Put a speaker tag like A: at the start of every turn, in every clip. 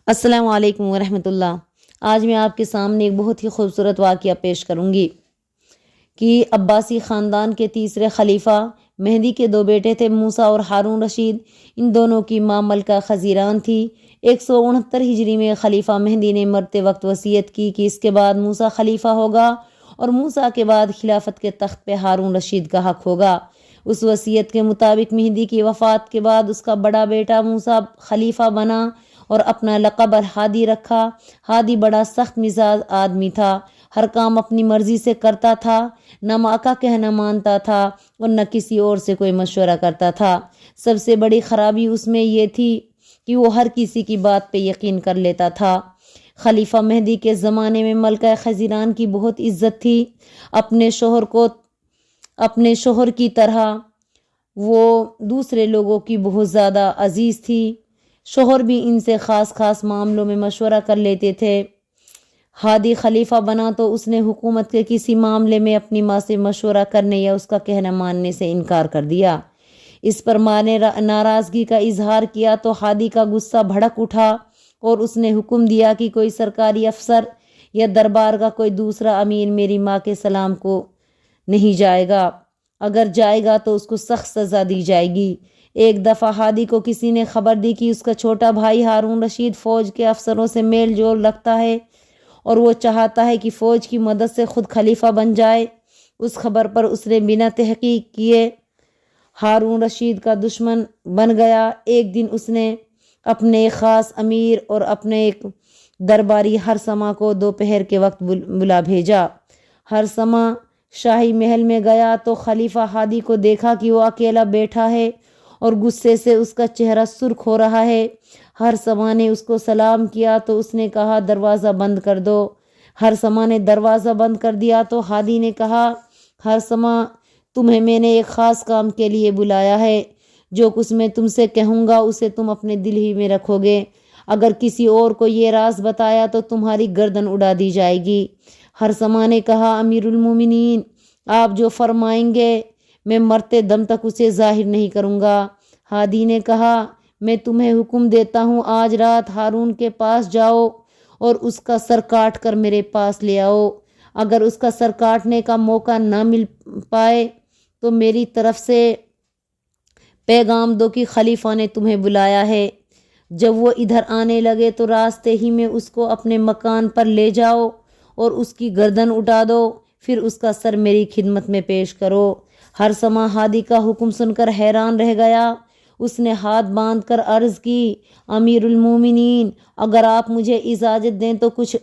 A: السلام علیکم ورحمۃ اللہ۔ آج میں آپ کے سامنے ایک بہت ہی خوبصورت واقعہ پیش کروں گی کہ عباسی خاندان کے تیسرے خلیفہ مہدی کے دو بیٹے تھے، موسیٰ اور ہارون رشید۔ ان دونوں کی ماں ملکہ خزیران تھی۔ 169 ہجری میں خلیفہ مہدی نے مرتے وقت وصیت کی کہ اس کے بعد موسیٰ خلیفہ ہوگا اور موسیٰ کے بعد خلافت کے تخت پہ ہارون رشید کا حق ہوگا۔ اس وصیت کے مطابق مہدی کی وفات کے بعد اس کا بڑا بیٹا موسیٰ خلیفہ بنا اور اپنا لقب الہادی رکھا۔ ہادی بڑا سخت مزاج آدمی تھا، ہر کام اپنی مرضی سے کرتا تھا، نہ ماں کا کہنا مانتا تھا اور نہ کسی اور سے کوئی مشورہ کرتا تھا۔ سب سے بڑی خرابی اس میں یہ تھی کہ وہ ہر کسی کی بات پہ یقین کر لیتا تھا۔ خلیفہ مہدی کے زمانے میں ملکہ خزیران کی بہت عزت تھی۔ اپنے شوہر کی طرح وہ دوسرے لوگوں کی بہت زیادہ عزیز تھی۔ شوہر بھی ان سے خاص معاملوں میں مشورہ کر لیتے تھے۔ ہادی خلیفہ بنا تو اس نے حکومت کے کسی معاملے میں اپنی ماں سے مشورہ کرنے یا اس کا کہنا ماننے سے انکار کر دیا۔ اس پر ماں نے ناراضگی کا اظہار کیا تو ہادی کا غصہ بھڑک اٹھا اور اس نے حکم دیا کہ کوئی سرکاری افسر یا دربار کا کوئی دوسرا امیر میری ماں کے سلام کو نہیں جائے گا، اگر جائے گا تو اس کو سخت سزا دی جائے گی۔ ایک دفعہ ہادی کو کسی نے خبر دی کہ اس کا چھوٹا بھائی ہارون رشید فوج کے افسروں سے میل جول رکھتا ہے اور وہ چاہتا ہے کہ فوج کی مدد سے خود خلیفہ بن جائے۔ اس خبر پر اس نے بنا تحقیق کیے ہارون رشید کا دشمن بن گیا۔ ایک دن اس نے اپنے ایک خاص امیر اور اپنے ایک درباری ہرسمہ کو دوپہر کے وقت بلا بھیجا۔ ہرسمہ شاہی محل میں گیا تو خلیفہ ہادی کو دیکھا کہ وہ اکیلا بیٹھا ہے اور غصے سے اس کا چہرہ سرخ ہو رہا ہے۔ ہرسمہ نے اس کو سلام کیا تو اس نے کہا دروازہ بند کر دو۔ ہرسمہ نے دروازہ بند کر دیا تو ہادی نے کہا ہرسمہ تمہیں میں نے ایک خاص کام کے لیے بلایا ہے، جو کچھ میں تم سے کہوں گا اسے تم اپنے دل ہی میں رکھو گے، اگر کسی اور کو یہ راز بتایا تو تمہاری گردن اڑا دی جائے گی۔ ہرسمہ نے کہا امیر المومنین آپ جو فرمائیں گے میں مرتے دم تک اسے ظاہر نہیں کروں گا۔ ہادی نے کہا میں تمہیں حکم دیتا ہوں آج رات ہارون کے پاس جاؤ اور اس کا سر کاٹ کر میرے پاس لے آؤ، اگر اس کا سر کاٹنے کا موقع نہ مل پائے تو میری طرف سے پیغام دو کہ خلیفہ نے تمہیں بلایا ہے۔ جب وہ ادھر آنے لگے تو راستے ہی میں اس کو اپنے مکان پر لے جاؤ اور اس کی گردن اٹھا دو، پھر اس کا سر میری خدمت میں پیش کرو۔ ہرسمہ ہادی کا حکم سن کر حیران رہ گیا۔ اس نے ہاتھ باندھ کر عرض کی امیر المومنین اگر آپ مجھے اجازت دیں تو کچھ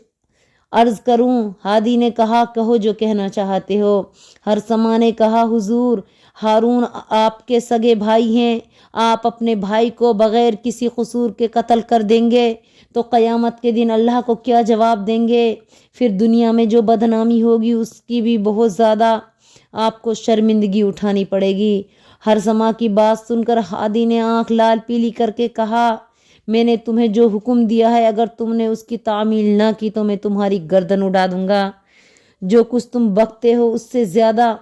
A: عرض کروں۔ ہادی نے کہا کہو جو کہنا چاہتے ہو۔ ہرسمہ نے کہا حضور ہارون آپ کے سگے بھائی ہیں، آپ اپنے بھائی کو بغیر کسی قصور کے قتل کر دیں گے تو قیامت کے دن اللہ کو کیا جواب دیں گے؟ پھر دنیا میں جو بدنامی ہوگی اس کی بھی بہت زیادہ آپ کو شرمندگی اٹھانی پڑے گی۔ ہرسمہ کی بات سن کر ہادی نے آنکھ لال پیلی کر کے کہا میں نے تمہیں جو حکم دیا ہے اگر تم نے اس کی تعمیل نہ کی تو میں تمہاری گردن اڑا دوں گا۔ جو کچھ تم بکتے ہو اس سے زیادہ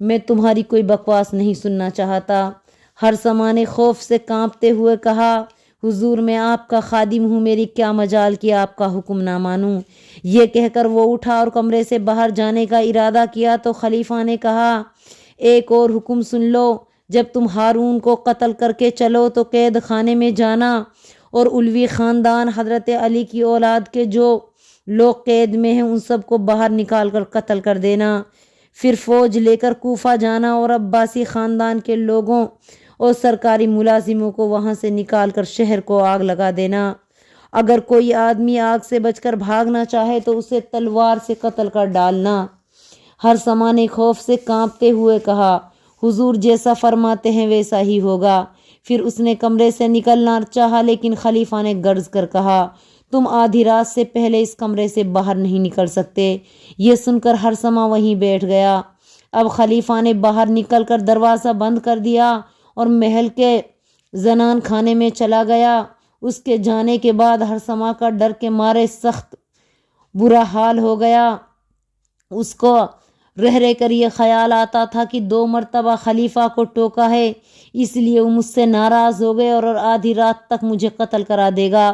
A: میں تمہاری کوئی بکواس نہیں سننا چاہتا۔ ہرسمہ نے خوف سے کانپتے ہوئے کہا حضور میں آپ کا خادم ہوں، میری کیا مجال کہ آپ کا حکم نہ مانوں۔ یہ کہہ کر وہ اٹھا اور کمرے سے باہر جانے کا ارادہ کیا تو خلیفہ نے کہا ایک اور حکم سن لو، جب تم ہارون کو قتل کر کے چلو تو قید خانے میں جانا اور علوی خاندان حضرت علی کی اولاد کے جو لوگ قید میں ہیں ان سب کو باہر نکال کر قتل کر دینا، پھر فوج لے کر کوفہ جانا اور عباسی خاندان کے لوگوں اور سرکاری ملازموں کو وہاں سے نکال کر شہر کو آگ لگا دینا، اگر کوئی آدمی آگ سے بچ کر بھاگنا چاہے تو اسے تلوار سے قتل کر ڈالنا۔ ہرسمہ نے خوف سے کانپتے ہوئے کہا حضور جیسا فرماتے ہیں ویسا ہی ہوگا۔ پھر اس نے کمرے سے نکلنا چاہا لیکن خلیفہ نے گرج کر کہا تم آدھی رات سے پہلے اس کمرے سے باہر نہیں نکل سکتے۔ یہ سن کر ہرسمہ وہیں بیٹھ گیا۔ اب خلیفہ نے باہر نکل کر دروازہ بند کر دیا اور محل کے زنان خانے میں چلا گیا۔ اس کے جانے کے بعد ہرسمہ کا ڈر کے مارے سخت برا حال ہو گیا۔ اس کو رہ کر یہ خیال آتا تھا کہ 2 مرتبہ خلیفہ کو ٹوکا ہے، اس لیے وہ مجھ سے ناراض ہو گئے اور آدھی رات تک مجھے قتل کرا دے گا۔